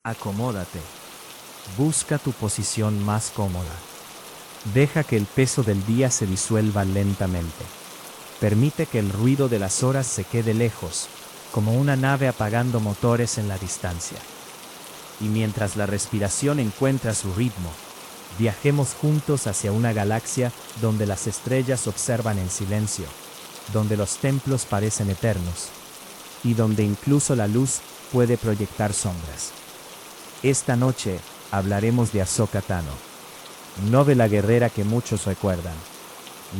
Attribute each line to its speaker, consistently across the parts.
Speaker 1: Acomódate. Busca tu posición más cómoda. Deja que el peso del día se disuelva lentamente. Permite que el ruido de las horas se quede lejos, como una nave apagando motores en la distancia. Y mientras la respiración encuentra su ritmo, viajemos juntos hacia una galaxia donde las estrellas observan en silencio, donde los templos parecen eternos, y donde incluso la luz puede proyectar sombras. Esta noche hablaremos de Ahsoka Tano, no de la guerrera que muchos recuerdan,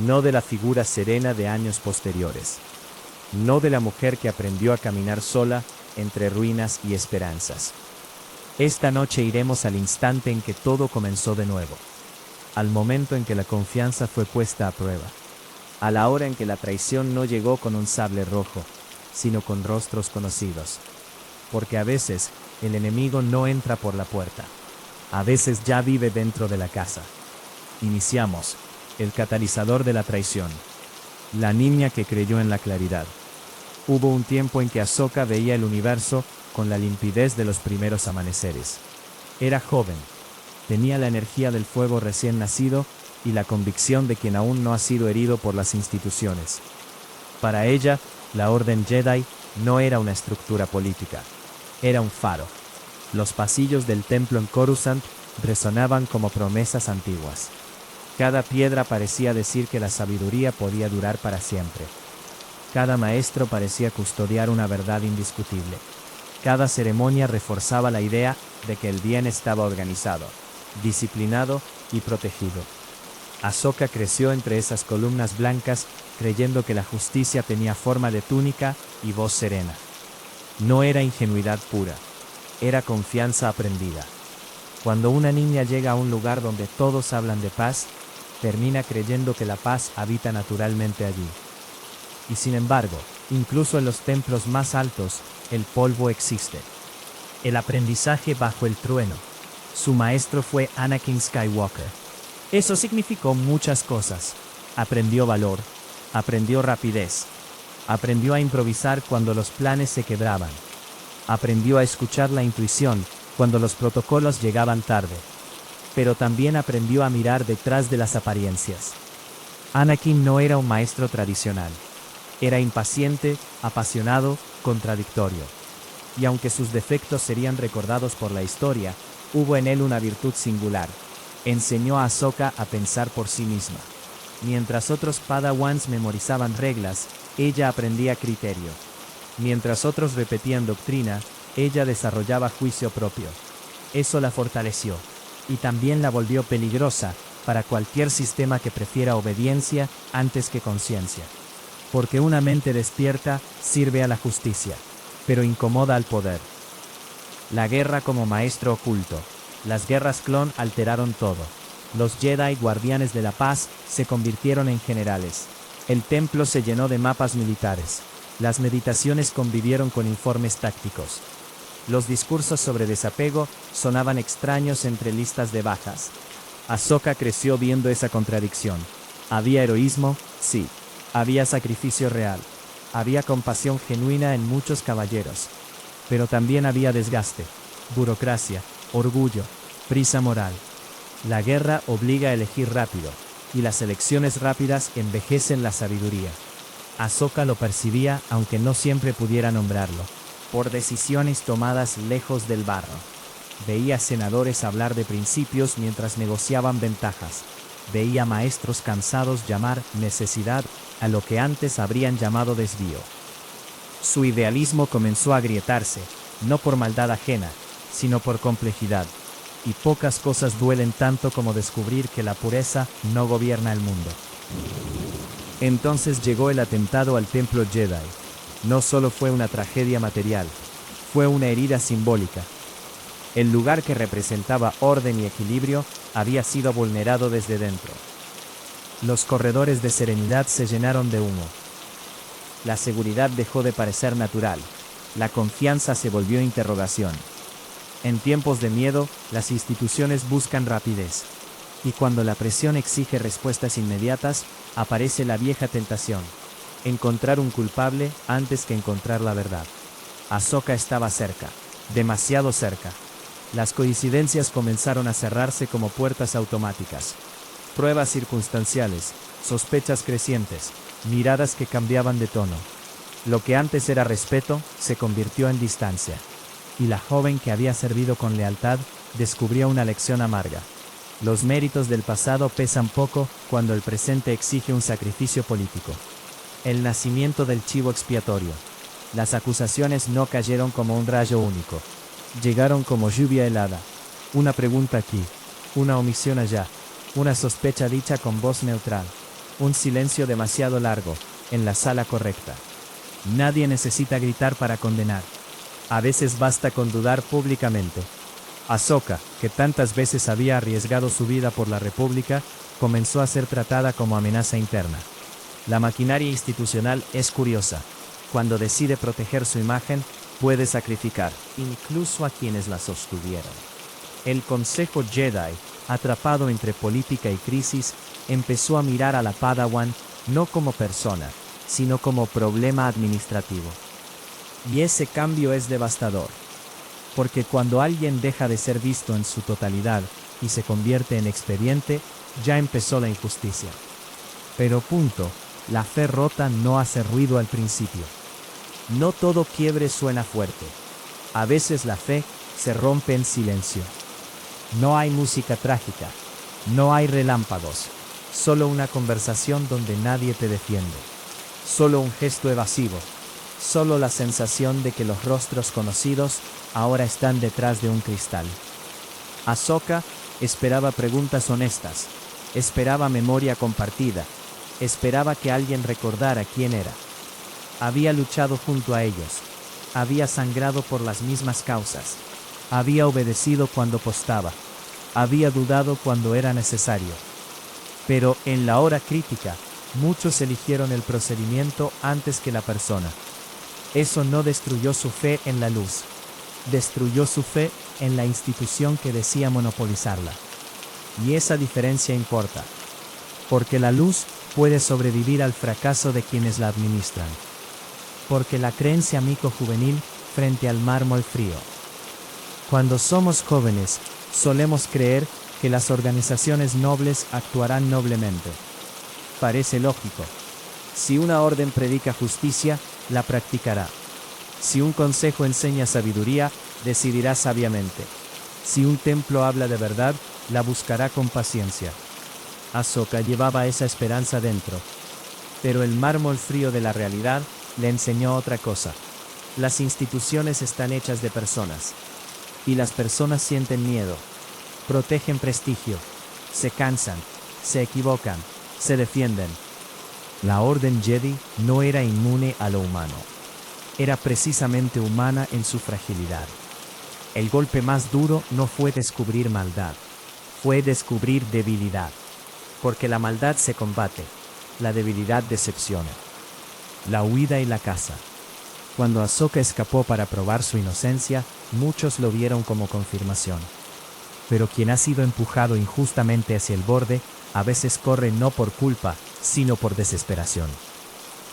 Speaker 1: no de la figura serena de años posteriores, no de la mujer que aprendió a caminar sola entre ruinas y esperanzas. Esta noche iremos al instante en que todo comenzó de nuevo, al momento en que la confianza fue puesta a prueba, a la hora en que la traición no llegó con un sable rojo, sino con rostros conocidos. Porque a veces el enemigo no entra por la puerta, a veces ya vive dentro de la casa. Iniciamos, el catalizador de la traición, la niña que creyó en la claridad. Hubo un tiempo en que Ahsoka veía el universo con la limpidez de los primeros amaneceres. Era joven, tenía la energía del fuego recién nacido y la convicción de quien aún no ha sido herido por las instituciones. Para ella, la Orden Jedi no era una estructura política, era un faro. Los pasillos del templo en Coruscant resonaban como promesas antiguas. Cada piedra parecía decir que la sabiduría podía durar para siempre. Cada maestro parecía custodiar una verdad indiscutible. Cada ceremonia reforzaba la idea de que el bien estaba organizado, disciplinado y protegido. Ahsoka creció entre esas columnas blancas, creyendo que la justicia tenía forma de túnica y voz serena. No era ingenuidad pura, era confianza aprendida. Cuando una niña llega a un lugar donde todos hablan de paz, termina creyendo que la paz habita naturalmente allí. Y sin embargo, incluso en los templos más altos, el polvo existe. El aprendizaje bajo el trueno. Su maestro fue Anakin Skywalker. Eso significó muchas cosas. Aprendió valor, aprendió rapidez, aprendió a improvisar cuando los planes se quebraban, aprendió a escuchar la intuición cuando los protocolos llegaban tarde, pero también aprendió a mirar detrás de las apariencias. Anakin no era un maestro tradicional. Era impaciente, apasionado, contradictorio. Y aunque sus defectos serían recordados por la historia, hubo en él una virtud singular. Enseñó a Ahsoka a pensar por sí misma. Mientras otros padawans memorizaban reglas, ella aprendía criterio. Mientras otros repetían doctrina, ella desarrollaba juicio propio. Eso la fortaleció. Y también la volvió peligrosa para cualquier sistema que prefiera obediencia antes que conciencia. Porque una mente despierta sirve a la justicia, pero incomoda al poder. La guerra como maestro oculto. Las guerras clon alteraron todo. Los Jedi guardianes de la paz se convirtieron en generales. El templo se llenó de mapas militares. Las meditaciones convivieron con informes tácticos. Los discursos sobre desapego sonaban extraños entre listas de bajas. Ahsoka creció viendo esa contradicción. Había heroísmo, sí. Había sacrificio real. Había compasión genuina en muchos caballeros. Pero también había desgaste, burocracia, orgullo, prisa moral. La guerra obliga a elegir rápido, y las elecciones rápidas envejecen la sabiduría. Ahsoka lo percibía aunque no siempre pudiera nombrarlo, por decisiones tomadas lejos del barro. Veía senadores hablar de principios mientras negociaban ventajas. Veía maestros cansados llamar necesidad a lo que antes habrían llamado desvío. Su idealismo comenzó a agrietarse, no por maldad ajena, sino por complejidad. Y pocas cosas duelen tanto como descubrir que la pureza no gobierna el mundo. Entonces llegó el atentado al templo Jedi. No solo fue una tragedia material, fue una herida simbólica. El lugar que representaba orden y equilibrio había sido vulnerado desde dentro. Los corredores de serenidad se llenaron de humo. La seguridad dejó de parecer natural. La confianza se volvió interrogación. En tiempos de miedo, las instituciones buscan rapidez. Y cuando la presión exige respuestas inmediatas, aparece la vieja tentación. Encontrar un culpable antes que encontrar la verdad. Ahsoka estaba cerca, demasiado cerca. Las coincidencias comenzaron a cerrarse como puertas automáticas. Pruebas circunstanciales, sospechas crecientes, miradas que cambiaban de tono. Lo que antes era respeto, se convirtió en distancia. Y la joven que había servido con lealtad, descubrió una lección amarga. Los méritos del pasado pesan poco cuando el presente exige un sacrificio político. El nacimiento del chivo expiatorio. Las acusaciones no cayeron como un rayo único. Llegaron como lluvia helada. Una pregunta aquí, una omisión allá, una sospecha dicha con voz neutral, un silencio demasiado largo, en la sala correcta. Nadie necesita gritar para condenar. A veces basta con dudar públicamente. Ahsoka, que tantas veces había arriesgado su vida por la República, comenzó a ser tratada como amenaza interna. La maquinaria institucional es curiosa. Cuando decide proteger su imagen, puede sacrificar, incluso a quienes la sostuvieron. El Consejo Jedi, atrapado entre política y crisis, empezó a mirar a la Padawan no como persona, sino como problema administrativo. Y ese cambio es devastador. Porque cuando alguien deja de ser visto en su totalidad y se convierte en expediente, ya empezó la injusticia. Pero la fe rota no hace ruido al principio. No todo quiebre suena fuerte. A veces la fe se rompe en silencio. No hay música trágica, no hay relámpagos, solo una conversación donde nadie te defiende. Solo un gesto evasivo, solo la sensación de que los rostros conocidos ahora están detrás de un cristal. Ahsoka esperaba preguntas honestas, esperaba memoria compartida, esperaba que alguien recordara quién era. Había luchado junto a ellos, había sangrado por las mismas causas, había obedecido cuando costaba, había dudado cuando era necesario. Pero en la hora crítica, muchos eligieron el procedimiento antes que la persona. Eso no destruyó su fe en la luz, destruyó su fe en la institución que decía monopolizarla. Y esa diferencia importa, porque la luz puede sobrevivir al fracaso de quienes la administran. Porque la creencia mico-juvenil frente al mármol frío. Cuando somos jóvenes, solemos creer que las organizaciones nobles actuarán noblemente. Parece lógico. Si una orden predica justicia, la practicará. Si un consejo enseña sabiduría, decidirá sabiamente. Si un templo habla de verdad, la buscará con paciencia. Ahsoka llevaba esa esperanza dentro. Pero el mármol frío de la realidad le enseñó otra cosa. Las instituciones están hechas de personas. Y las personas sienten miedo. Protegen prestigio. Se cansan. Se equivocan. Se defienden. La Orden Jedi no era inmune a lo humano. Era precisamente humana en su fragilidad. El golpe más duro no fue descubrir maldad. Fue descubrir debilidad. Porque la maldad se combate. La debilidad decepciona. La huida y la caza. Cuando Ahsoka escapó para probar su inocencia, muchos lo vieron como confirmación. Pero quien ha sido empujado injustamente hacia el borde, a veces corre no por culpa, sino por desesperación.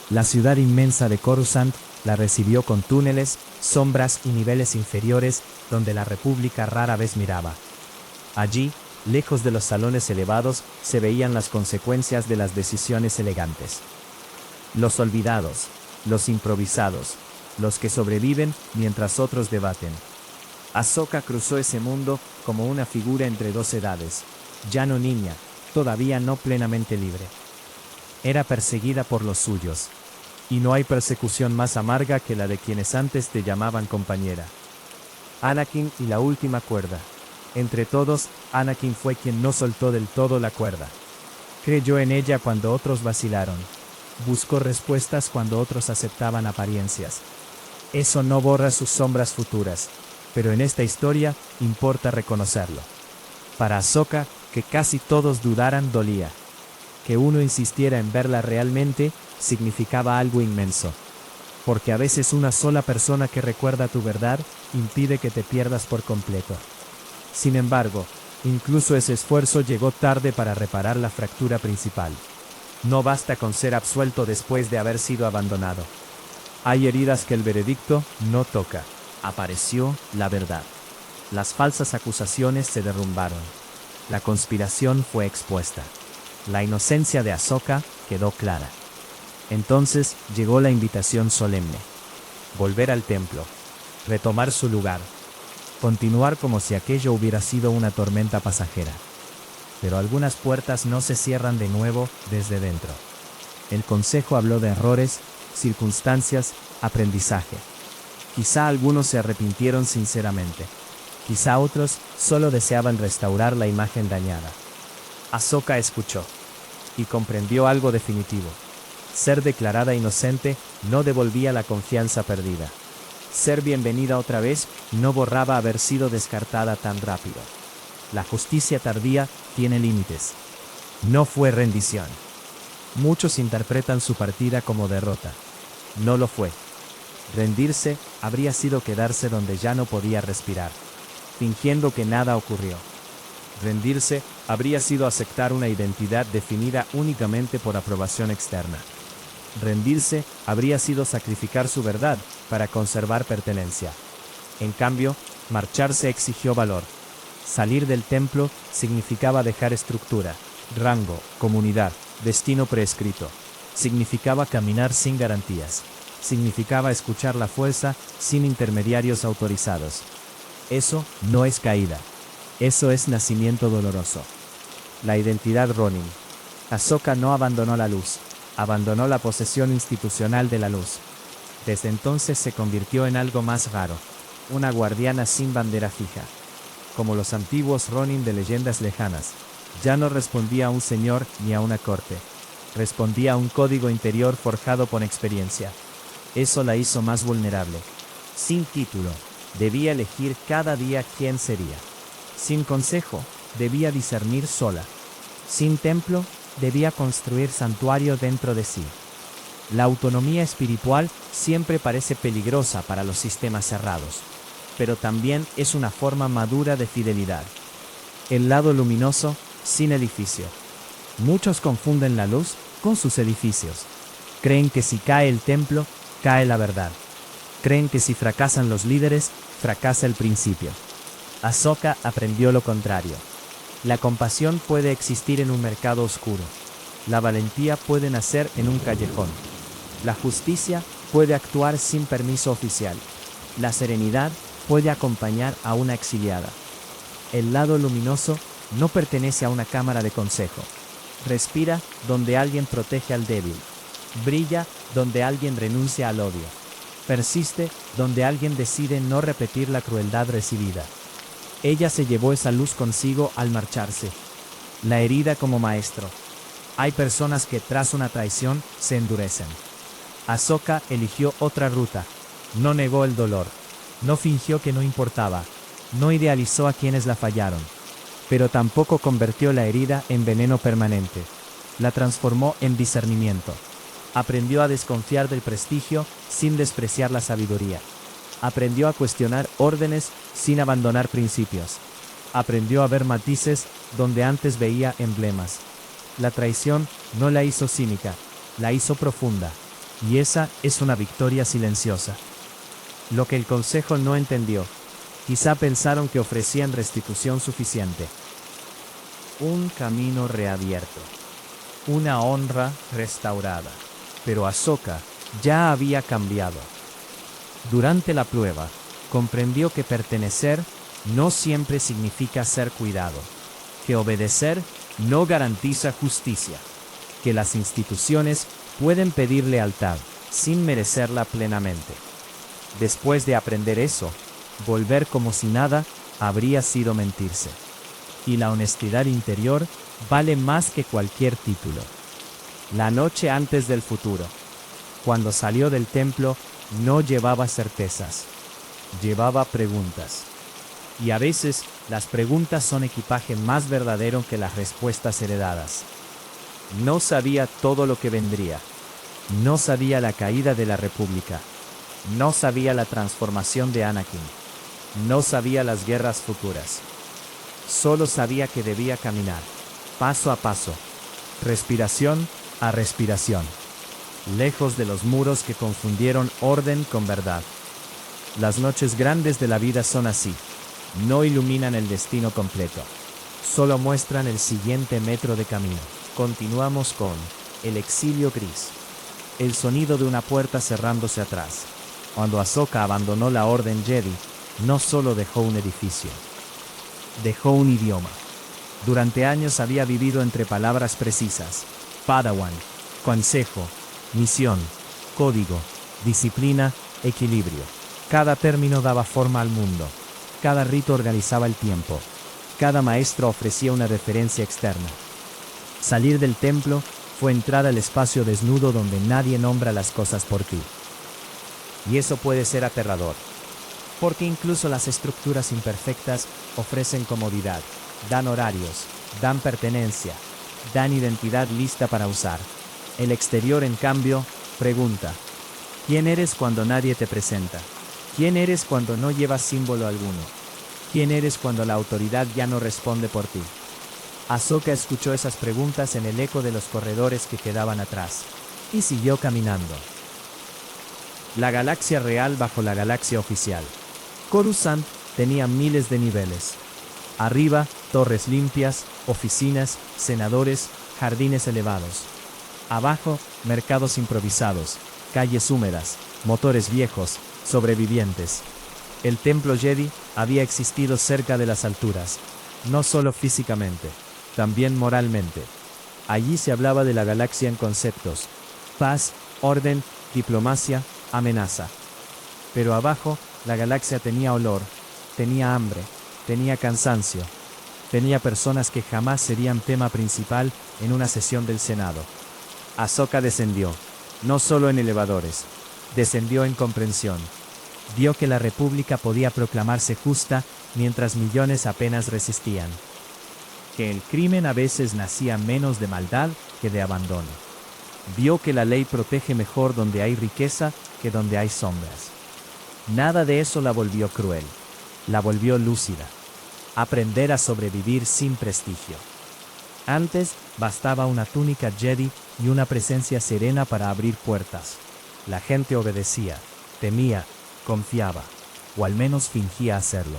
Speaker 1: La ciudad inmensa de Coruscant la recibió con túneles, sombras y niveles inferiores donde la República rara vez miraba. Allí, lejos de los salones elevados, se veían las consecuencias de las decisiones elegantes. Los olvidados, los improvisados, los que sobreviven mientras otros debaten. Ahsoka cruzó ese mundo como una figura entre dos edades, ya no niña, todavía no plenamente libre. Era perseguida por los suyos. Y no hay persecución más amarga que la de quienes antes te llamaban compañera. Anakin y la última cuerda. Entre todos, Anakin fue quien no soltó del todo la cuerda. Creyó en ella cuando otros vacilaron. Buscó respuestas cuando otros aceptaban apariencias. Eso no borra sus sombras futuras, pero en esta historia importa reconocerlo. Para Ahsoka, que casi todos dudaran dolía. Que uno insistiera en verla realmente, significaba algo inmenso. Porque a veces una sola persona que recuerda tu verdad, impide que te pierdas por completo. Sin embargo, incluso ese esfuerzo llegó tarde para reparar la fractura principal. No basta con ser absuelto después de haber sido abandonado. Hay heridas que el veredicto no toca. Apareció la verdad. Las falsas acusaciones se derrumbaron. La conspiración fue expuesta. La inocencia de Ahsoka quedó clara. Entonces llegó la invitación solemne. Volver al templo. Retomar su lugar. Continuar como si aquello hubiera sido una tormenta pasajera. Pero algunas puertas no se cierran de nuevo desde dentro. El consejo habló de errores, circunstancias, aprendizaje. Quizá algunos se arrepintieron sinceramente. Quizá otros solo deseaban restaurar la imagen dañada. Ahsoka escuchó y comprendió algo definitivo. Ser declarada inocente no devolvía la confianza perdida. Ser bienvenida otra vez no borraba haber sido descartada tan rápido. La justicia tardía tiene límites. No fue rendición. Muchos interpretan su partida como derrota. No lo fue. Rendirse habría sido quedarse donde ya no podía respirar, fingiendo que nada ocurrió. Rendirse habría sido aceptar una identidad definida únicamente por aprobación externa. Rendirse habría sido sacrificar su verdad para conservar pertenencia. En cambio, marcharse exigió valor. Salir del templo significaba dejar estructura, rango, comunidad, destino prescrito. Significaba caminar sin garantías. Significaba escuchar la fuerza sin intermediarios autorizados. Eso no es caída. Eso es nacimiento doloroso. La identidad Ronin. Ahsoka no abandonó la luz. Abandonó la posesión institucional de la luz. Desde entonces se convirtió en algo más raro. Una guardiana sin bandera fija. Como los antiguos Ronin de leyendas lejanas. Ya no respondía a un señor ni a una corte. Respondía a un código interior forjado por experiencia. Eso la hizo más vulnerable. Sin título, debía elegir cada día quién sería. Sin consejo, debía discernir sola. Sin templo, debía construir santuario dentro de sí. La autonomía espiritual siempre parece peligrosa para los sistemas cerrados, pero también es una forma madura de fidelidad. El lado luminoso, sin edificio. Muchos confunden la luz con sus edificios. Creen que si cae el templo, cae la verdad. Creen que si fracasan los líderes, fracasa el principio. Ahsoka aprendió lo contrario. La compasión puede existir en un mercado oscuro. La valentía puede nacer en un callejón. La justicia puede actuar sin permiso oficial. La serenidad puede acompañar a una exiliada. El lado luminoso no pertenece a una cámara de consejo. Respira donde alguien protege al débil. Brilla donde alguien renuncia al odio. Persiste donde alguien decide no repetir la crueldad recibida. Ella se llevó esa luz consigo al marcharse. La herida como maestro. Hay personas que tras una traición se endurecen. Ahsoka eligió otra ruta. No negó el dolor. No fingió que no importaba. No idealizó a quienes la fallaron. Pero tampoco convirtió la herida en veneno permanente. La transformó en discernimiento. Aprendió a desconfiar del prestigio sin despreciar la sabiduría. Aprendió a cuestionar órdenes sin abandonar principios. Aprendió a ver matices donde antes veía emblemas. La traición no la hizo cínica, la hizo profunda. Y esa es una victoria silenciosa. Lo que el consejo no entendió. Quizá pensaron que ofrecían restitución suficiente. Un camino reabierto. Una honra restaurada. Pero Ahsoka ya había cambiado. Durante la prueba, comprendió que pertenecer no siempre significa ser cuidado. Que obedecer no garantiza justicia. Que las instituciones pueden pedir lealtad sin merecerla plenamente. Después de aprender eso, volver como si nada habría sido mentirse. Y la honestidad interior vale más que cualquier título. La noche antes del futuro. Cuando salió del templo, no llevaba certezas. Llevaba preguntas. Y a veces, las preguntas son equipaje más verdadero que las respuestas heredadas. No sabía todo lo que vendría. No sabía la caída de la República. No sabía la transformación de Anakin. No sabía las guerras futuras. Solo sabía que debía caminar, paso a paso, respiración a respiración, lejos de los muros que confundieron orden con verdad. Las noches grandes de la vida son así. No iluminan el destino completo. Solo muestran el siguiente metro de camino. Continuamos con el exilio gris. El sonido de una puerta cerrándose atrás. Cuando Ahsoka abandonó la Orden Jedi, no solo dejó un edificio, dejó un idioma. Durante años había vivido entre palabras precisas: Padawan, consejo, misión, código, disciplina, equilibrio. Cada término daba forma al mundo. Cada rito organizaba el tiempo. Cada maestro ofrecía una referencia externa. Salir del templo fue entrar al espacio desnudo donde nadie nombra las cosas por ti. Y eso puede ser aterrador, porque incluso las estructuras imperfectas ofrecen comodidad, dan horarios, dan pertenencia, dan identidad lista para usar. El exterior, en cambio, pregunta: ¿quién eres cuando nadie te presenta? ¿Quién eres cuando no llevas símbolo alguno? ¿Quién eres cuando la autoridad ya no responde por ti? Ahsoka escuchó esas preguntas en el eco de los corredores que quedaban atrás, y siguió caminando. La galaxia real bajo la galaxia oficial. Coruscant tenía miles de niveles. Arriba, torres limpias, oficinas, senadores, jardines elevados. Abajo, mercados improvisados, calles húmedas, motores viejos, sobrevivientes. El templo Jedi había existido cerca de las alturas, no solo físicamente, también moralmente. Allí se hablaba de la galaxia en conceptos: paz, orden, diplomacia, amenaza. Pero abajo, la galaxia tenía olor, tenía hambre, tenía cansancio, tenía personas que jamás serían tema principal en una sesión del Senado. Ahsoka descendió, no solo en elevadores, descendió en comprensión. Vio que la República podía proclamarse justa mientras millones apenas resistían. Que el crimen a veces nacía menos de maldad que de abandono. Vio que la ley protege mejor donde hay riqueza que donde hay sombras. Nada de eso la volvió cruel. La volvió lúcida. Aprender a sobrevivir sin prestigio. Antes, bastaba una túnica Jedi y una presencia serena para abrir puertas. La gente obedecía, temía, confiaba, o al menos fingía hacerlo.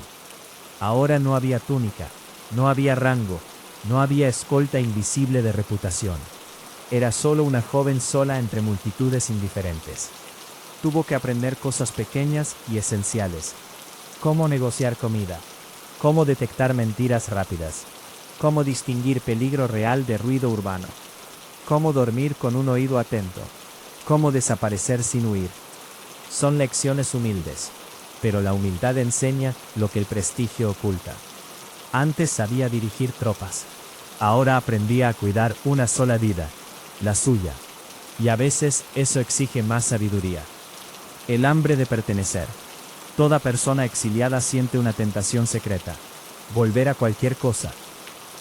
Speaker 1: Ahora no había túnica, no había rango, no había escolta invisible de reputación. Era solo una joven sola entre multitudes indiferentes. Tuvo que aprender cosas pequeñas y esenciales. Cómo negociar comida, cómo detectar mentiras rápidas, cómo distinguir peligro real de ruido urbano, cómo dormir con un oído atento, cómo desaparecer sin huir. Son lecciones humildes, pero la humildad enseña lo que el prestigio oculta. Antes sabía dirigir tropas, ahora aprendía a cuidar una sola vida, la suya, y a veces eso exige más sabiduría. El hambre de pertenecer. Toda persona exiliada siente una tentación secreta: volver a cualquier cosa,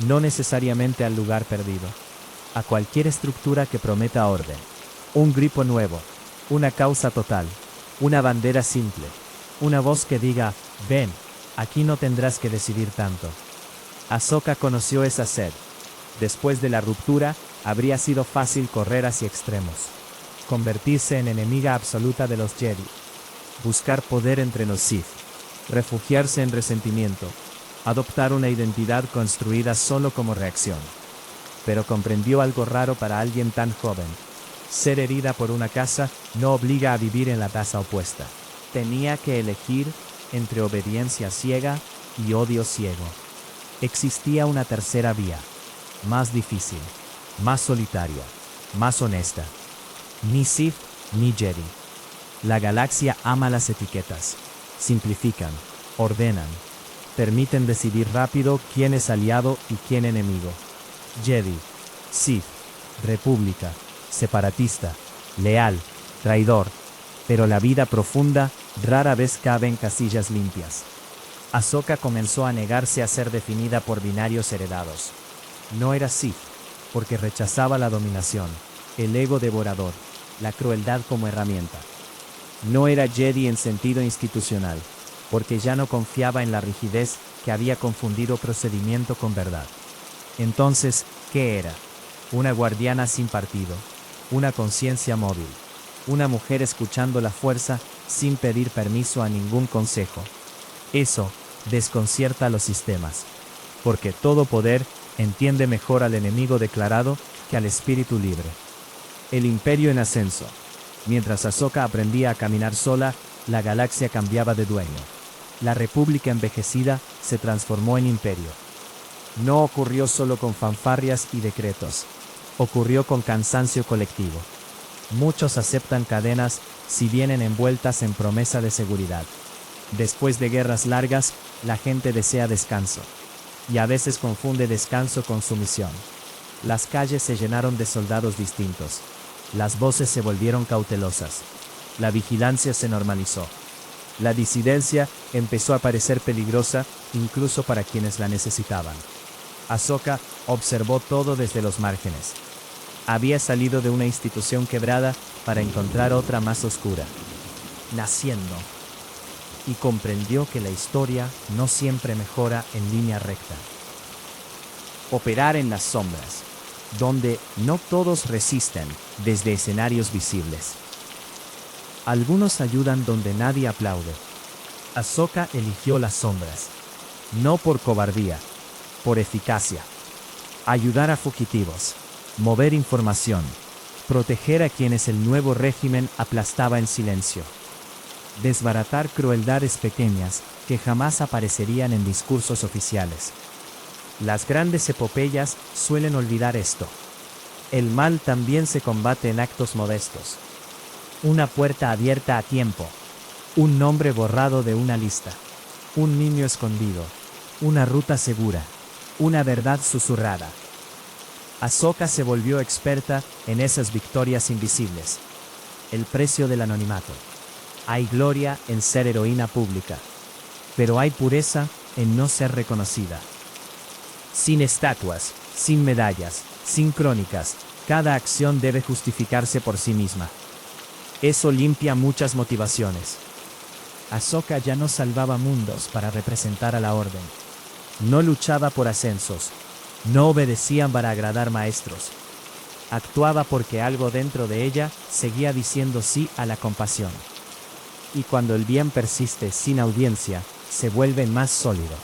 Speaker 1: no necesariamente al lugar perdido, a cualquier estructura que prometa orden, un grito nuevo, una causa total, una bandera simple, una voz que diga: ven, aquí no tendrás que decidir tanto. Ahsoka conoció esa sed. Después de la ruptura, habría sido fácil correr hacia extremos, convertirse en enemiga absoluta de los Jedi, buscar poder entre los Sith, refugiarse en resentimiento, adoptar una identidad construida solo como reacción. Pero comprendió algo raro para alguien tan joven: ser herida por una casa no obliga a vivir en la taza opuesta. Tenía que elegir entre obediencia ciega y odio ciego. Existía una tercera vía, más difícil, más solitaria, más honesta. Ni Sith, ni Jedi. La galaxia ama las etiquetas. Simplifican, ordenan, permiten decidir rápido quién es aliado y quién enemigo. Jedi, Sith, República, separatista, leal, traidor. Pero la vida profunda rara vez cabe en casillas limpias. Ahsoka comenzó a negarse a ser definida por binarios heredados. No era Sith, porque rechazaba la dominación, el ego devorador, la crueldad como herramienta. No era Jedi en sentido institucional, porque ya no confiaba en la rigidez que había confundido procedimiento con verdad. Entonces, ¿qué era? Una guardiana sin partido, una conciencia móvil, una mujer escuchando la fuerza sin pedir permiso a ningún consejo. Eso desconcierta los sistemas. Porque todo poder entiende mejor al enemigo declarado que al espíritu libre. El imperio en ascenso. Mientras Ahsoka aprendía a caminar sola, la galaxia cambiaba de dueño. La república envejecida se transformó en imperio. No ocurrió solo con fanfarrias y decretos. Ocurrió con cansancio colectivo. Muchos aceptan cadenas si vienen envueltas en promesa de seguridad. Después de guerras largas, la gente desea descanso. Y a veces confunde descanso con sumisión. Las calles se llenaron de soldados distintos. Las voces se volvieron cautelosas. La vigilancia se normalizó. La disidencia empezó a parecer peligrosa, incluso para quienes la necesitaban. Ahsoka observó todo desde los márgenes. Había salido de una institución quebrada para encontrar otra más oscura. Naciendo. Y comprendió que la historia no siempre mejora en línea recta. Operar en las sombras, donde no todos resisten desde escenarios visibles. Algunos ayudan donde nadie aplaude. Ahsoka eligió las sombras, no por cobardía, por eficacia. Ayudar a fugitivos, mover información, proteger a quienes el nuevo régimen aplastaba en silencio. Desbaratar crueldades pequeñas que jamás aparecerían en discursos oficiales. Las grandes epopeyas suelen olvidar esto. El mal también se combate en actos modestos. Una puerta abierta a tiempo. Un nombre borrado de una lista. Un niño escondido. Una ruta segura. Una verdad susurrada. Ahsoka se volvió experta en esas victorias invisibles. El precio del anonimato. Hay gloria en ser heroína pública. Pero hay pureza en no ser reconocida. Sin estatuas, sin medallas, sin crónicas, cada acción debe justificarse por sí misma. Eso limpia muchas motivaciones. Ahsoka ya no salvaba mundos para representar a la orden. No luchaba por ascensos. No obedecía para agradar maestros. Actuaba porque algo dentro de ella seguía diciendo sí a la compasión. Y cuando el bien persiste sin audiencia, se vuelve más sólido.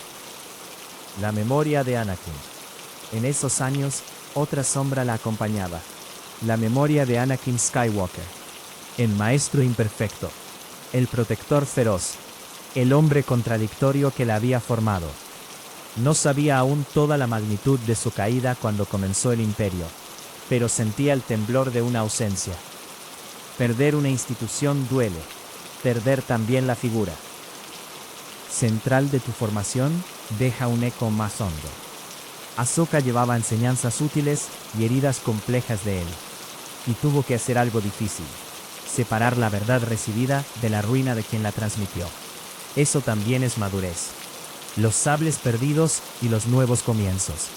Speaker 1: La memoria de Anakin. En esos años, otra sombra la acompañaba. La memoria de Anakin Skywalker. El maestro imperfecto. El protector feroz. El hombre contradictorio que la había formado. No sabía aún toda la magnitud de su caída cuando comenzó el imperio, pero sentía el temblor de una ausencia. Perder una institución duele. Perder también la figura central de tu formación deja un eco más hondo. Ahsoka llevaba enseñanzas útiles y heridas complejas de él. Y tuvo que hacer algo difícil. Separar la verdad recibida de la ruina de quien la transmitió. Eso también es madurez. Los sables perdidos y los nuevos comienzos.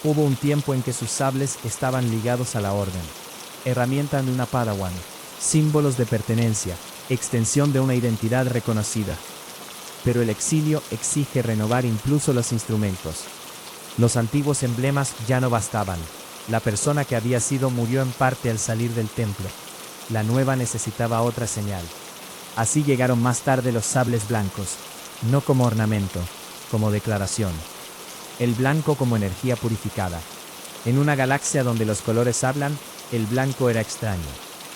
Speaker 1: Hubo un tiempo en que sus sables estaban ligados a la orden. Herramienta de una Padawan. Símbolos de pertenencia. Extensión de una identidad reconocida. Pero el exilio exige renovar incluso los instrumentos. Los antiguos emblemas ya no bastaban. La persona que había sido murió en parte al salir del templo. La nueva necesitaba otra señal. Así llegaron más tarde los sables blancos, no como ornamento, como declaración. El blanco como energía purificada. En una galaxia donde los colores hablan, el blanco era extraño.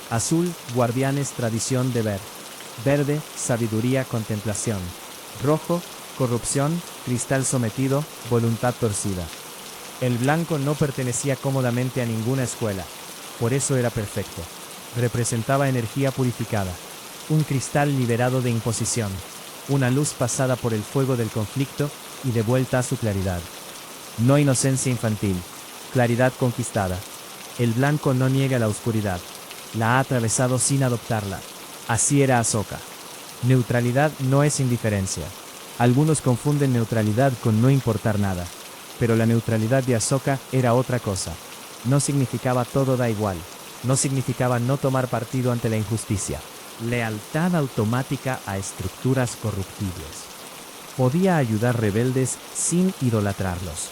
Speaker 1: Azul, guardianes, tradición, deber. Verde, sabiduría, contemplación. Rojo, corrupción, cristal sometido, voluntad torcida. El blanco no pertenecía cómodamente a ninguna escuela, por eso era perfecto. Representaba energía purificada, un cristal liberado de imposición, una luz pasada por el fuego del conflicto y devuelta a su claridad. No inocencia infantil, claridad conquistada. El blanco no niega la oscuridad, la ha atravesado sin adoptarla. Así era Ahsoka. Neutralidad no es indiferencia. Algunos confunden neutralidad con no importar nada. Pero la neutralidad de Ahsoka era otra cosa. No significaba todo da igual. No significaba no tomar partido ante la injusticia. Lealtad automática a estructuras corruptibles. Podía ayudar rebeldes sin idolatrarlos.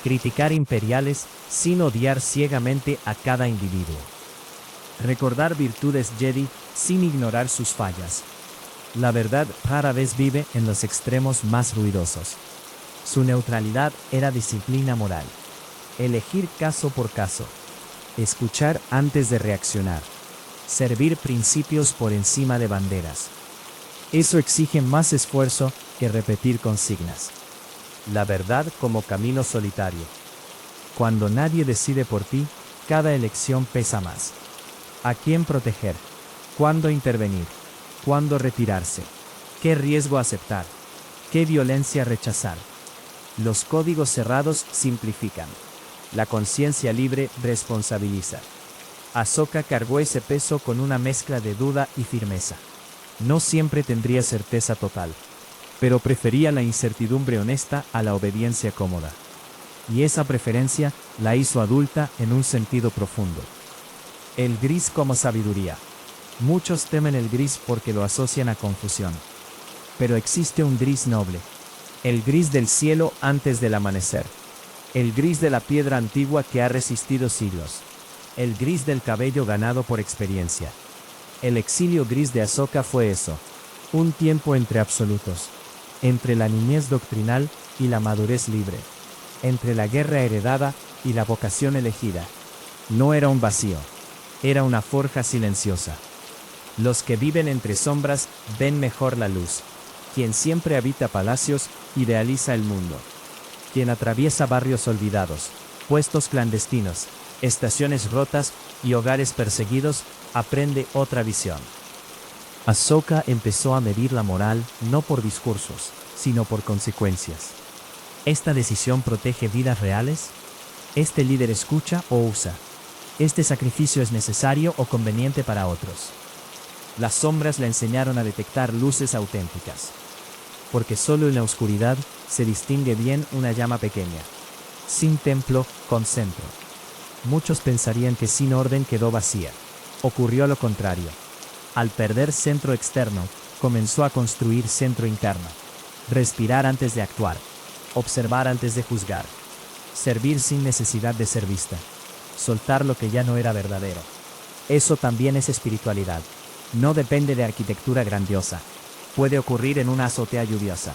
Speaker 1: Criticar imperiales sin odiar ciegamente a cada individuo. Recordar virtudes Jedi sin ignorar sus fallas. La verdad rara vez vive en los extremos más ruidosos. Su neutralidad era disciplina moral. Elegir caso por caso. Escuchar antes de reaccionar. Servir principios por encima de banderas. Eso exige más esfuerzo que repetir consignas. La verdad como camino solitario. Cuando nadie decide por ti, cada elección pesa más. ¿A quién proteger? ¿Cuándo intervenir? ¿Cuándo retirarse? ¿Qué riesgo aceptar? ¿Qué violencia rechazar? Los códigos cerrados simplifican. La conciencia libre responsabiliza. Ahsoka cargó ese peso con una mezcla de duda y firmeza. No siempre tendría certeza total, pero prefería la incertidumbre honesta a la obediencia cómoda. Y esa preferencia la hizo adulta en un sentido profundo. El gris como sabiduría. Muchos temen el gris porque lo asocian a confusión. Pero existe un gris noble. El gris del cielo antes del amanecer. El gris de la piedra antigua que ha resistido siglos. El gris del cabello ganado por experiencia. El exilio gris de Ahsoka fue eso. Un tiempo entre absolutos. Entre la niñez doctrinal y la madurez libre. Entre la guerra heredada y la vocación elegida. No era un vacío. Era una forja silenciosa. Los que viven entre sombras ven mejor la luz. Quien siempre habita palacios, idealiza el mundo. Quien atraviesa barrios olvidados, puestos clandestinos, estaciones rotas y hogares perseguidos, aprende otra visión. Ahsoka empezó a medir la moral no por discursos, sino por consecuencias. ¿Esta decisión protege vidas reales? ¿Este líder escucha o usa? ¿Este sacrificio es necesario o conveniente para otros? Las sombras le enseñaron a detectar luces auténticas. Porque solo en la oscuridad se distingue bien una llama pequeña. Sin templo, con centro. Muchos pensarían que sin orden quedó vacía. Ocurrió lo contrario. Al perder centro externo, comenzó a construir centro interno. Respirar antes de actuar. Observar antes de juzgar. Servir sin necesidad de ser vista. Soltar lo que ya no era verdadero. Eso también es espiritualidad. No depende de arquitectura grandiosa. Puede ocurrir en una azotea lluviosa,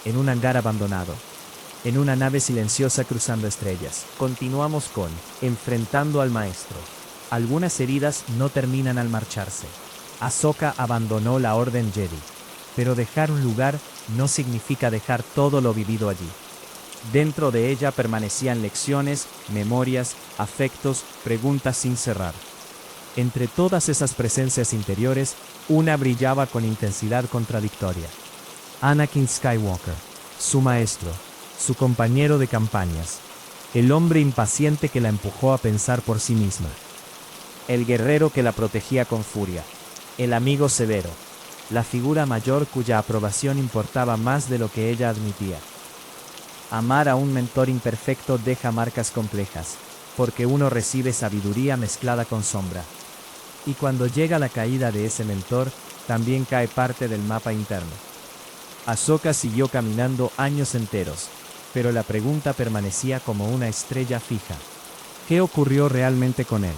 Speaker 1: en un hangar abandonado, en una nave silenciosa cruzando estrellas. Continuamos con enfrentando al maestro. Algunas heridas no terminan al marcharse. Ahsoka abandonó la Orden Jedi, pero dejar un lugar no significa dejar todo lo vivido allí. Dentro de ella permanecían lecciones, memorias, afectos, preguntas sin cerrar. Entre todas esas presencias interiores, una brillaba con intensidad contradictoria. Anakin Skywalker, su maestro, su compañero de campañas, el hombre impaciente que la empujó a pensar por sí misma. El guerrero que la protegía con furia, el amigo severo, la figura mayor cuya aprobación importaba más de lo que ella admitía. Amar a un mentor imperfecto deja marcas complejas, porque uno recibe sabiduría mezclada con sombra. Y cuando llega la caída de ese mentor, también cae parte del mapa interno. Ahsoka siguió caminando años enteros, pero la pregunta permanecía como una estrella fija. ¿Qué ocurrió realmente con él?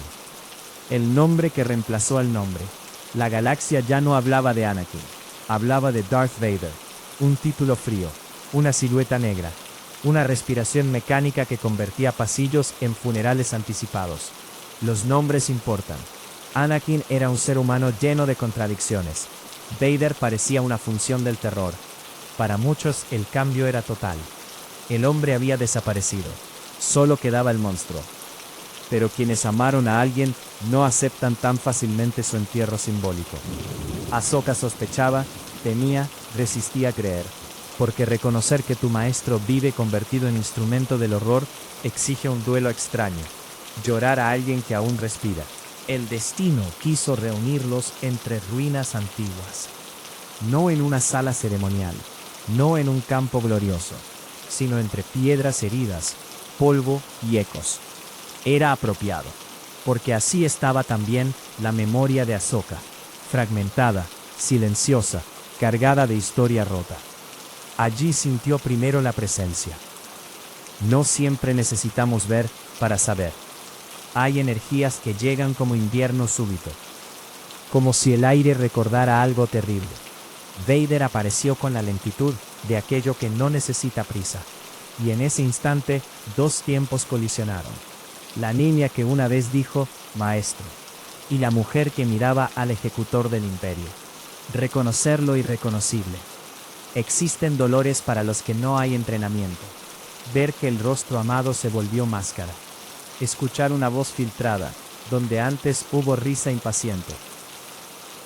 Speaker 1: El nombre que reemplazó al nombre. La galaxia ya no hablaba de Anakin, hablaba de Darth Vader. Un título frío, una silueta negra, una respiración mecánica que convertía pasillos en funerales anticipados. Los nombres importan. Anakin era un ser humano lleno de contradicciones. Vader parecía una función del terror. Para muchos el cambio era total. El hombre había desaparecido. Solo quedaba el monstruo. Pero quienes amaron a alguien no aceptan tan fácilmente su entierro simbólico. Ahsoka sospechaba, temía, resistía a creer. Porque reconocer que tu maestro vive convertido en instrumento del horror exige un duelo extraño. Llorar a alguien que aún respira. El destino quiso reunirlos entre ruinas antiguas. No en una sala ceremonial, no en un campo glorioso, sino entre piedras heridas, polvo y ecos. Era apropiado, porque así estaba también la memoria de Ahsoka, fragmentada, silenciosa, cargada de historia rota. Allí sintió primero la presencia. No siempre necesitamos ver para saber. Hay energías que llegan como invierno súbito, como si el aire recordara algo terrible. Vader apareció con la lentitud de aquello que no necesita prisa. Y en ese instante, dos tiempos colisionaron. La niña que una vez dijo, maestro. Y la mujer que miraba al ejecutor del imperio. Reconocer lo irreconocible. Existen dolores para los que no hay entrenamiento. Ver que el rostro amado se volvió máscara. Escuchar una voz filtrada, donde antes hubo risa impaciente.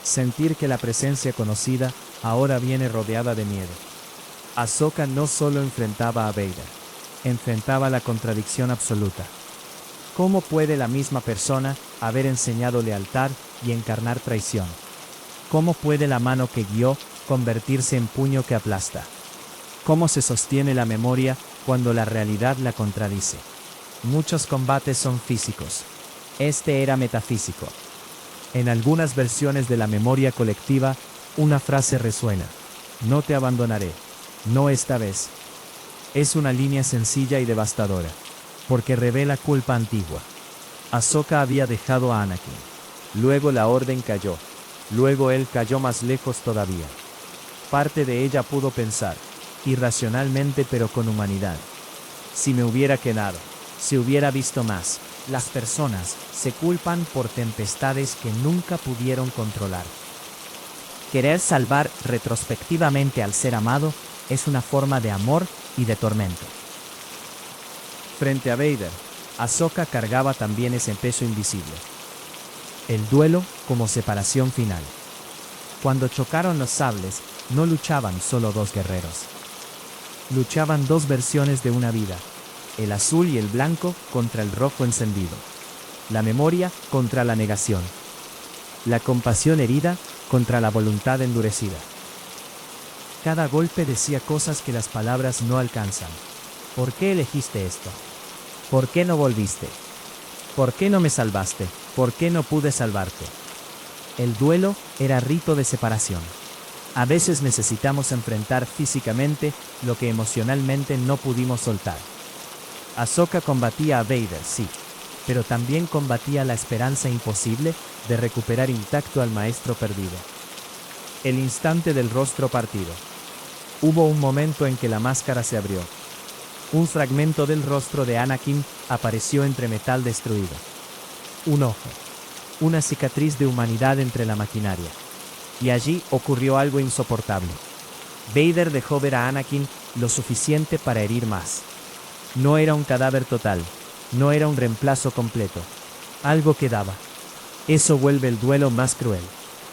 Speaker 1: Sentir que la presencia conocida ahora viene rodeada de miedo. Ahsoka no solo enfrentaba a Vader, enfrentaba la contradicción absoluta. ¿Cómo puede la misma persona haber enseñado lealtad y encarnar traición? ¿Cómo puede la mano que guió convertirse en puño que aplasta? ¿Cómo se sostiene la memoria cuando la realidad la contradice? Muchos combates son físicos. Este era metafísico. En algunas versiones de la memoria colectiva, una frase resuena: no te abandonaré, no esta vez. Es una línea sencilla y devastadora, porque revela culpa antigua. Ahsoka había dejado a Anakin. Luego la orden cayó. Luego él cayó más lejos todavía. Parte de ella pudo pensar, irracionalmente pero con humanidad: si me hubiera quedado, si hubiera visto más. Las personas se culpan por tempestades que nunca pudieron controlar. Querer salvar retrospectivamente al ser amado es una forma de amor y de tormento. Frente a Vader, Ahsoka cargaba también ese peso invisible. El duelo como separación final. Cuando chocaron los sables, no luchaban solo dos guerreros. Luchaban dos versiones de una vida. El azul y el blanco contra el rojo encendido. La memoria contra la negación. La compasión herida contra la voluntad endurecida. Cada golpe decía cosas que las palabras no alcanzan. ¿Por qué elegiste esto? ¿Por qué no volviste? ¿Por qué no me salvaste? ¿Por qué no pude salvarte? El duelo era rito de separación. A veces necesitamos enfrentar físicamente lo que emocionalmente no pudimos soltar. Ahsoka combatía a Vader, sí, pero también combatía la esperanza imposible de recuperar intacto al maestro perdido. El instante del rostro partido. Hubo un momento en que la máscara se abrió. Un fragmento del rostro de Anakin apareció entre metal destruido. Un ojo. Una cicatriz de humanidad entre la maquinaria. Y allí ocurrió algo insoportable. Vader dejó ver a Anakin lo suficiente para herir más. No era un cadáver total, no era un reemplazo completo. Algo quedaba. Eso vuelve el duelo más cruel,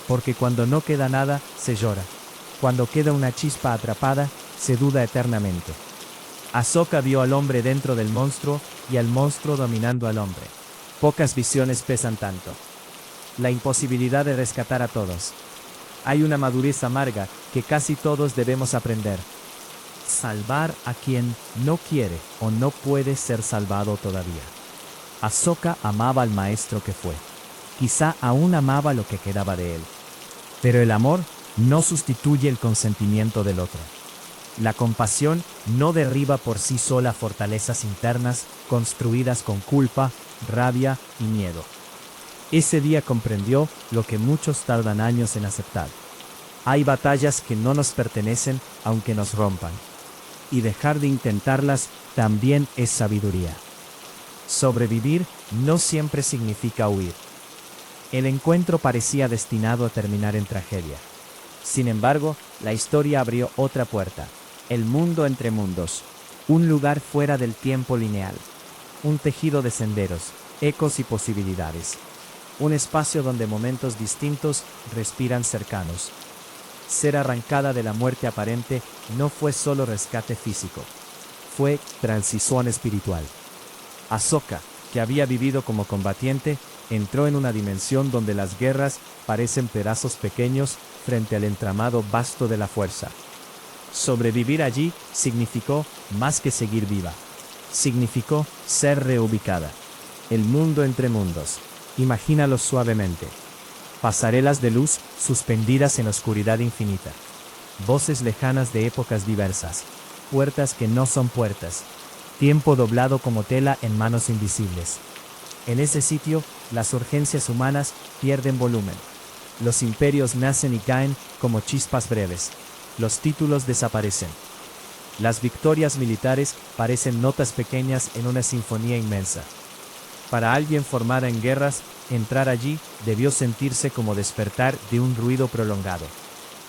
Speaker 1: porque cuando no queda nada, se llora. Cuando queda una chispa atrapada, se duda eternamente. Ahsoka vio al hombre dentro del monstruo y al monstruo dominando al hombre. Pocas visiones pesan tanto. La imposibilidad de rescatar a todos. Hay una madurez amarga que casi todos debemos aprender. Salvar a quien no quiere o no puede ser salvado todavía. Ahsoka amaba al maestro que fue. Quizá aún amaba lo que quedaba de él. Pero el amor no sustituye el consentimiento del otro. La compasión no derriba por sí sola fortalezas internas construidas con culpa, rabia y miedo. Ese día comprendió lo que muchos tardan años en aceptar. Hay batallas que no nos pertenecen aunque nos rompan. Y dejar de intentarlas también es sabiduría. Sobrevivir no siempre significa huir. El encuentro parecía destinado a terminar en tragedia. Sin embargo, la historia abrió otra puerta. El mundo entre mundos. Un lugar fuera del tiempo lineal. Un tejido de senderos, ecos y posibilidades. Un espacio donde momentos distintos respiran cercanos. Ser arrancada de la muerte aparente no fue solo rescate físico. Fue transición espiritual. Ahsoka, que había vivido como combatiente, entró en una dimensión donde las guerras parecen pedazos pequeños frente al entramado vasto de la fuerza. Sobrevivir allí significó más que seguir viva. Significó ser reubicada. El mundo entre mundos. Imagínalo suavemente. Pasarelas de luz suspendidas en oscuridad infinita. Voces lejanas de épocas diversas. Puertas que no son puertas. Tiempo doblado como tela en manos invisibles. En ese sitio, las urgencias humanas pierden volumen. Los imperios nacen y caen como chispas breves. Los títulos desaparecen. Las victorias militares parecen notas pequeñas en una sinfonía inmensa. Para alguien formada en guerras, entrar allí debió sentirse como despertar de un ruido prolongado.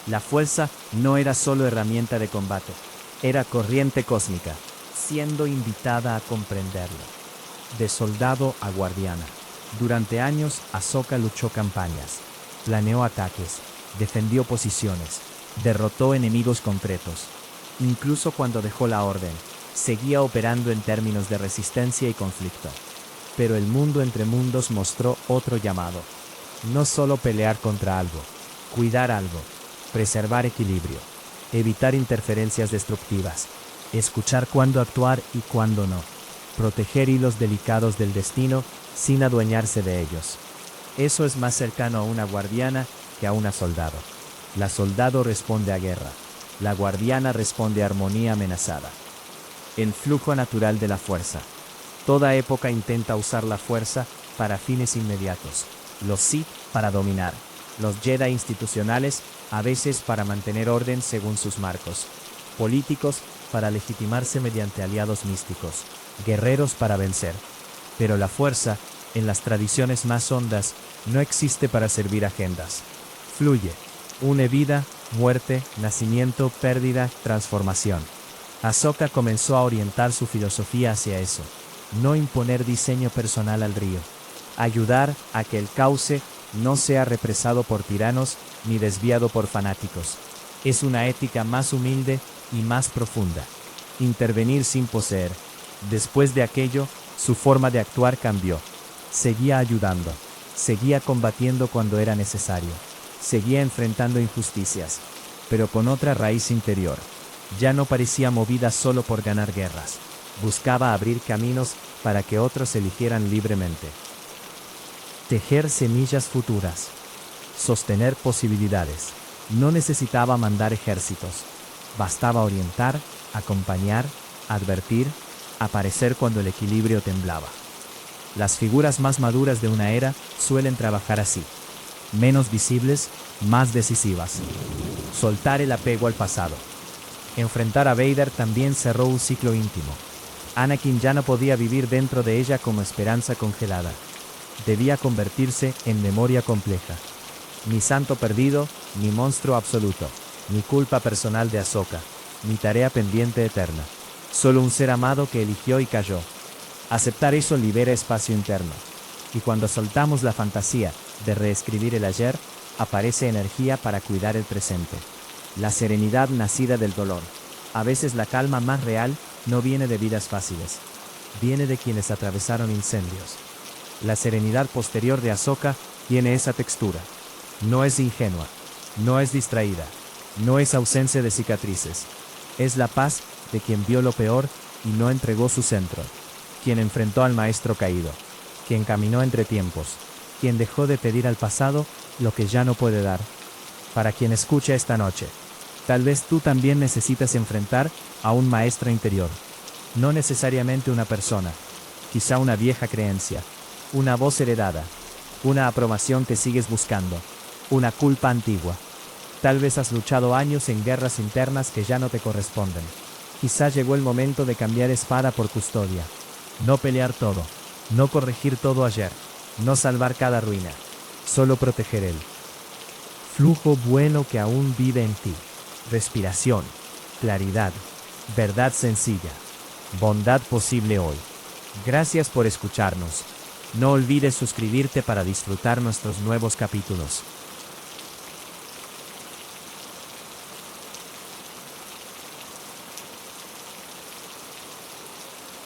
Speaker 1: La fuerza no era solo herramienta de combate, era corriente cósmica, siendo invitada a comprenderlo. De soldado a guardiana. Durante años, Ahsoka luchó campañas, planeó ataques, defendió posiciones, derrotó enemigos concretos. Incluso cuando dejó la orden, seguía operando en términos de resistencia y conflicto. Pero el mundo entre mundos mostró otro llamado. No solo pelear contra algo, cuidar algo, preservar equilibrio, evitar interferencias destructivas, escuchar cuándo actuar y cuándo no, proteger hilos delicados del destino sin adueñarse de ellos. Eso es más cercano a una guardiana que a una soldado. La soldado responde a guerra, la guardiana responde a armonía amenazada. El flujo natural de la fuerza. Toda época intenta usar la fuerza para fines inmediatos. Los Sith para dominar. Los Jedi institucionales a veces para mantener orden según sus marcos. Políticos para legitimarse mediante aliados místicos. Guerreros para vencer. Pero la fuerza, en las tradiciones más hondas, no existe para servir agendas. Fluye. Une vida, muerte, nacimiento, pérdida, transformación. Ahsoka comenzó a orientar su filosofía hacia eso. No imponer diseño personal al río. Ayudar a que el cauce no sea represado por tiranos ni desviado por fanáticos. Es una ética más humilde y más profunda. Intervenir sin poseer. Después de aquello, su forma de actuar cambió. Seguía ayudando. Seguía combatiendo cuando era necesario. Seguía enfrentando injusticias, pero con otra raíz interior. Ya no parecía movida solo por ganar guerras. Buscaba abrir caminos para que otros eligieran libremente. Tejer semillas futuras. Sostener posibilidades. No necesitaba mandar ejércitos. Bastaba orientar, acompañar, advertir, aparecer cuando el equilibrio temblaba. Las figuras más maduras de una era suelen trabajar así. Menos visibles, más decisivas. Soltar el apego al pasado. Enfrentar a Vader también cerró un ciclo íntimo. Anakin ya no podía vivir dentro de ella como esperanza congelada. Debía convertirse en memoria compleja. Mi santo perdido, mi monstruo absoluto, mi culpa personal de Ahsoka, mi tarea pendiente eterna. Solo un ser amado que eligió y cayó. Aceptar eso libera espacio interno. Y cuando soltamos la fantasía de reescribir el ayer, aparece energía para cuidar el presente. La serenidad nacida del dolor. A veces la calma más real no viene de vidas fáciles. Viene de quienes atravesaron incendios. La serenidad posterior de Ahsoka tiene esa textura. No es ingenua. No es distraída. No es ausencia de cicatrices. Es la paz de quien vio lo peor y no entregó su centro. Quien enfrentó al maestro caído. Quien caminó entre tiempos. Quien dejó de pedir al pasado lo que ya no puede dar. Para quien escucha esta noche. Tal vez tú también necesitas enfrentar a un maestro interior. No necesariamente una persona. Quizá una vieja creencia. Una voz heredada. Una aprobación que sigues buscando. Una culpa antigua. Tal vez has luchado años en guerras internas que ya no te corresponden. Quizá llegó el momento de cambiar espada por custodia. No pelear todo. No corregir todo ayer. No salvar cada ruina. Solo proteger el flujo bueno que aún vive en ti. Respiración. Claridad. Verdad sencilla. Bondad posible hoy. Gracias por escucharnos. No olvides suscribirte para disfrutar nuestros nuevos capítulos.